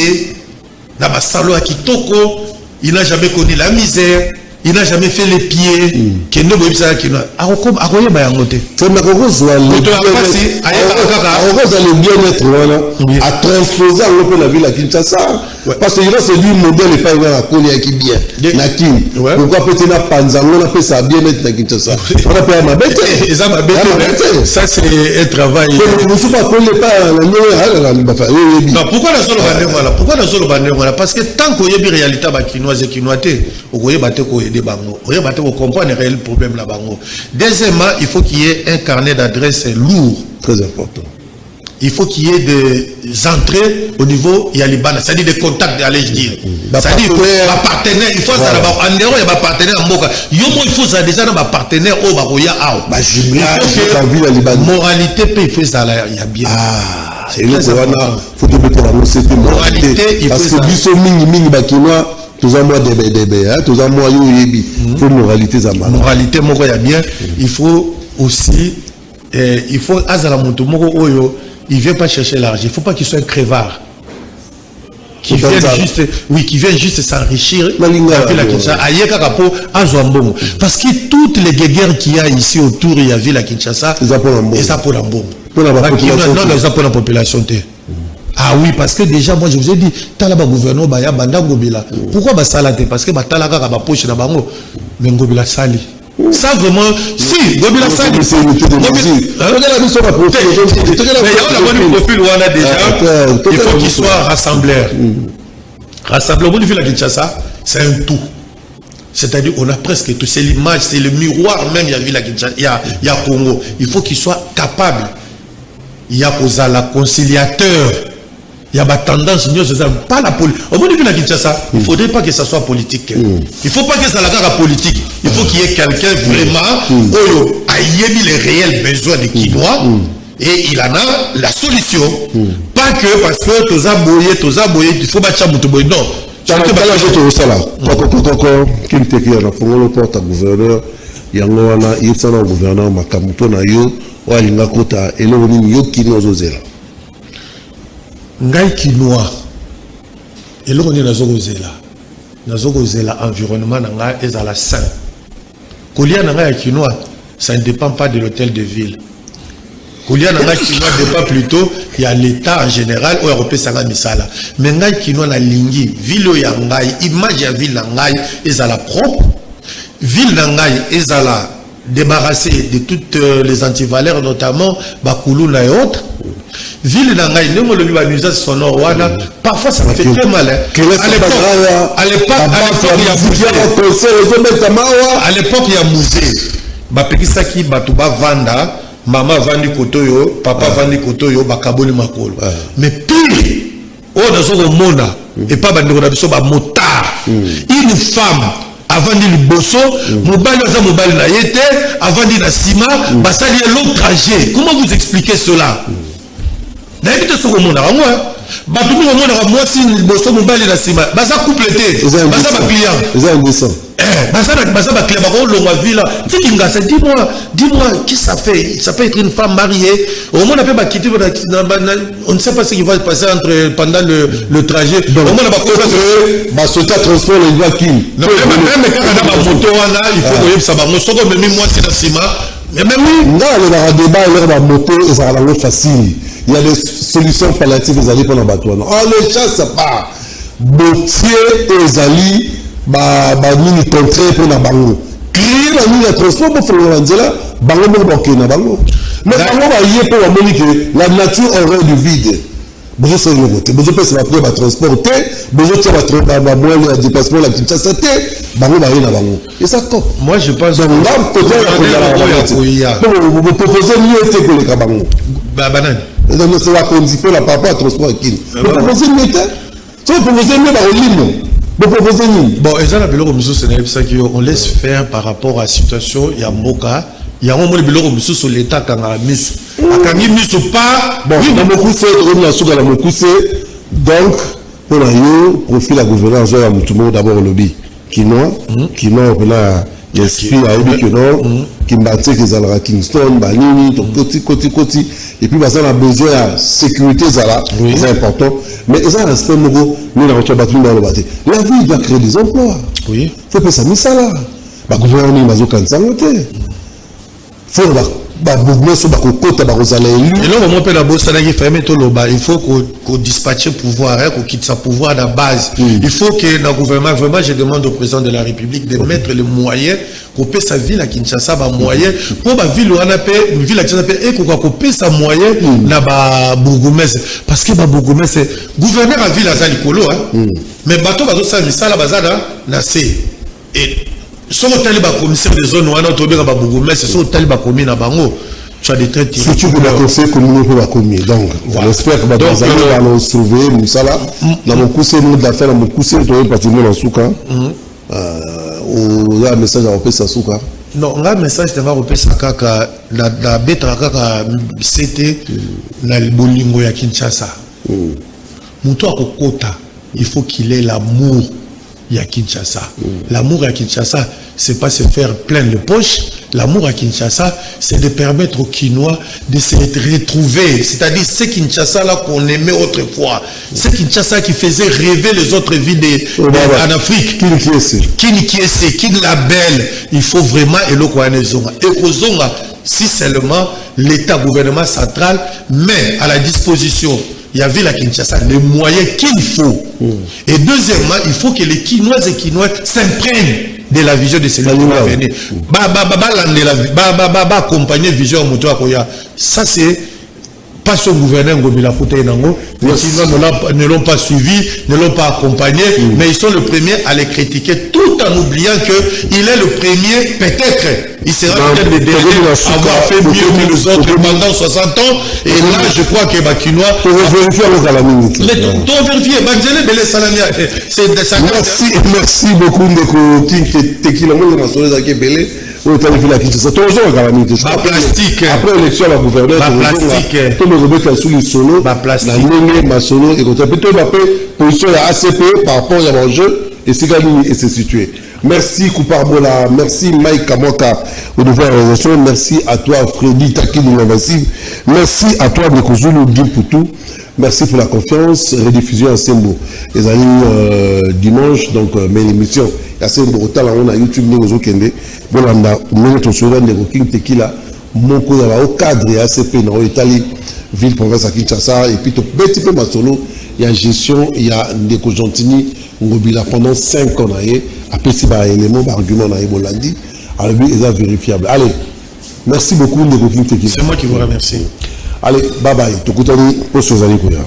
B: dans ma salon à Kitoko, il n'a jamais connu la misère. Il n'a jamais fait les pieds. Qui ne veut pas qu'il a. C'est
A: ma rose le bien-être à transposer la ville à Kinshasa. Parce que c'est lui modèle et pas la colère qui bien. Pourquoi peut-être la Panzango on appelle ça bien-être à Kinshasa. On appelle ma bête.
B: Ça c'est un travail. Pourquoi la seule bannière? Pourquoi la seule bannière? Parce que tant qu'on y a une réalité chinoise et chinoité, on y a des bango. On y a comprendre les réels problèmes là-bas. Deuxièmement, il faut qu'il y ait un carnet d'adresses lourd.
A: Très important.
B: Il faut qu'il y ait des entrées au niveau Yaliban, c'est-à-dire des contacts, allez-je dire. C'est-à-dire que partenaire, il faut ça là-bas. En Europe, il y a un partenaire en Moka. Il faut ça déjà dans un partenaire au Baroya. Moralité, il faut ça là, il y a bien.
A: C'est le faut te mettre la société moralité. Parce que biso mingi bakinois. Tous en moi tous en moi il faut moralité ça mal.
B: Moralité moko ya bien, il faut aussi il faut azala moto moko oyo, il vient pas chercher l'argent, il faut pas qu'il soit un crevard. Qui vient juste s'enrichir parce que toutes les guerres qu'il y a ici autour il y a ville à Kinshasa, et ça pour la bombe. Non, ça pour la population. Ah oui, parce que déjà, moi je vous ai dit, Talaba gouverneur Baya Banda Ngobila. Pourquoi Basalate? Parce que Batalaga va poche na bango, mais Ngobila Sali. Ça vraiment, si, Ngobila Sali. Il faut qu'il soit rassembleur. Rassembleur, vous la Kinshasa, c'est un tout. C'est-à-dire, on a presque tout. C'est l'image, c'est le miroir même, il y a Congo. Il faut qu'il soit capable. Il y a la conciliateur. Il y a ma tendance, pas la politique. Au bout de la Kinshasa, il ne faudrait pas que ça soit politique. Il ne faut pas que ça la politique. Il faut qu'il y ait quelqu'un vraiment qui a les réels besoins des Quinois et il en a la solution. Pas que parce que tous aboyés, il faut battre Moutou Boy. Non.
A: Tu as tout ça là. Qui était qui a le porte à gouverneur, il y a un gouverneur, Makamuto na yo, ou à l'ingakota, et là on dit yo qui nous osé là.
B: Ngai Kinois et là on est dans là l'environnement est à la sain. Kolia nanga quinoa, ça ne dépend pas de l'hôtel de ville. Kolia nanga quinoa dépend plutôt il y a l'état en général ou européen sanga misala. Mais ngai quinoa na lingi ville ya ngai image ya ville ngai est à la propre. Ville ngai est à la débarrassée de toutes les antivaleurs notamment Bakuluna et autres. Ville ngai ne le biba nuisance sonore wana parfois ça me fait très mal. À l'époque il y a musée. Bapekisaki batuba vanda maman vandi kotoyo papa vandi kotoyo bakaboli makolo. Mais pire oh dans le monde et pas bandi na biso ba motard. Une femme avant de liboso mobile za mobile na yete avant de na sima basali l'autre trajet. Comment vous expliquez cela? N'habite sur le monde à moi. Batumi au monde à moi si liboso mobile na sima basa couple té basa ba client.
A: Ils ont ça.
B: Basa ba client ba ko longa ville. Tikinga ça dis-moi qui ça fait? Ça peut être une femme mariée. Au monde peut ba quitter on ne sait pas ce qui va se passer entre pendant le trajet. Au monde ba ko
A: ba sauter transport le va qui.
B: Non même quand on a moto là il faut que ça va mo soko même moi c'est na sima. Mais oui,
A: là le débat il va moto et ça va être facile. Il y a des solutions palliatives aux alliés pendant le bateau. Oh, le chat, ça part. Botier et les alliés, mini contrat pour la bango. Créer la ligne de transport pour faire le là, bango pour bloquer la bango. Mais bango va y pour que la nature aurait du vide. Bonjour, c'est le vote. Bonjour, c'est la première va transporter. Bonjour, c'est la moelle de dépassement, la petite chasse. Bango va y la bango. Et ça top.
B: Moi, je pense
A: que vous proposez mieux que les bango.
B: Banane.
A: Donc, c'est la condition par rapport à transport qui. Vous proposez mieux, vous proposez mieux dans le limon. Vous proposez mieux.
B: Bon, et ça, la bilan on laisse faire par rapport à la situation. Il y a Moka, il y a un moment de sur l'État quand on a mis. Quand on a mis pas.
A: Bon, dans mon coup, c'est la donc, pour le profil la gouvernance, il y a tout le monde d'abord au lobby. Quinoa, on a l'esprit à Ebi Quinoa, qui m'a dit qu'ils allaient à Kingston, Banini, Koti. Et puis, on a besoin de sécurité, c'est important. Mais ça, respect, nous avons battu dans le bâtiment. La ville doit créer des emplois.
B: Oui.
A: Il faut que ça mette ça là. Le gouvernement n'a pas de ça. Il faut que
B: il faut qu'on dispatche le pouvoir, qu'on quitte sa pouvoir à la base. Il faut que le gouvernement, vraiment, je demande au président de la République de mettre les moyens qu'on paie sa ville à Kinshasa, moyens pour la ville où on a payé, une ville à Kinshasa et qu'on paie sa moyen na Bourgoumès. Parce que Bourgoumès, c'est gouverneur à ville à Zalikolo, mais bateau va faire ça la bazada, na c'est et sur le taliban commissaire des zones où on a trouvé Bourgoumès, c'est sur le taliban commis na bango.
A: Surtout pour la conseil communal pour la commune. Donc, on espère que les amis vont nous sauver, nous ça là. Dans mon coup, c'est nous de la faire, dans mon coup, c'est nous de partir dans Souka. On a un message à repérer ça Souka.
B: Non, on a un message à repérer ça kaka la bête kaka c'était na bolingo ya Kinshasa. Muto akokota, il faut qu'il ait l'amour ya Kinshasa. L'amour à Kinshasa, c'est pas se faire plein de poches. L'amour à Kinshasa, c'est de permettre aux Kinois de se retrouver. C'est-à-dire, c'est Kinshasa là qu'on aimait autrefois. C'est Kinshasa qui faisait rêver les autres villes en Afrique. Qui label. Il faut vraiment et si seulement l'État, gouvernement central met à la disposition, il y avait la Kinshasa, les moyens qu'il faut. Et deuxièmement, il faut que les Kinoises et Kinois s'imprègnent de la vision de celui qui va venir. Accompagner vision à ça c'est pas son gouverneur Ngobila Fouta Enango, les Kinois ne l'ont pas suivi, ne l'ont pas accompagné, mais ils sont les premiers à les critiquer tout en oubliant qu'il est le premier, peut-être, il sera peut-être le dernier à avoir fait mieux que les autres pendant 60 ans, et là je crois que Bakinois...
A: Pour vérifier le Salamini. Merci beaucoup de
B: plastique.
A: Après l'élection à la gouverneure,
B: plastique.
A: Tout le monde qui a sous le solo, la solo et comme ça. Plutôt position de ACP par rapport à l'enjeu et c'est situé. Merci Kouparbola, merci Mike Kamoka au devoir réalisation, merci à toi Freddy Taki de l'Invasive, merci à toi Nekozulu Dimpoutou, merci pour la confiance, rediffusion à Sembo. Les amis dimanche, donc mais l'émission à Sembo, autant on a YouTube, nous au Kende, bon on a notre souvenir de King Tequila, mon coup au cadre et ACP dans l'Italie, ville province à Kinshasa, et puis tout petit peu Masolo, il y a gestion, il y a Ndeko Gentini, Ngobila pendant 5 ans, après si par élément, par argument, on a Bolandi, alors lui, il est vérifiable. Allez, merci beaucoup, Ndeko King Tequila.
B: C'est moi qui vous remercie.
A: Allez, bye bye, Tokutani, Osozali Kouya.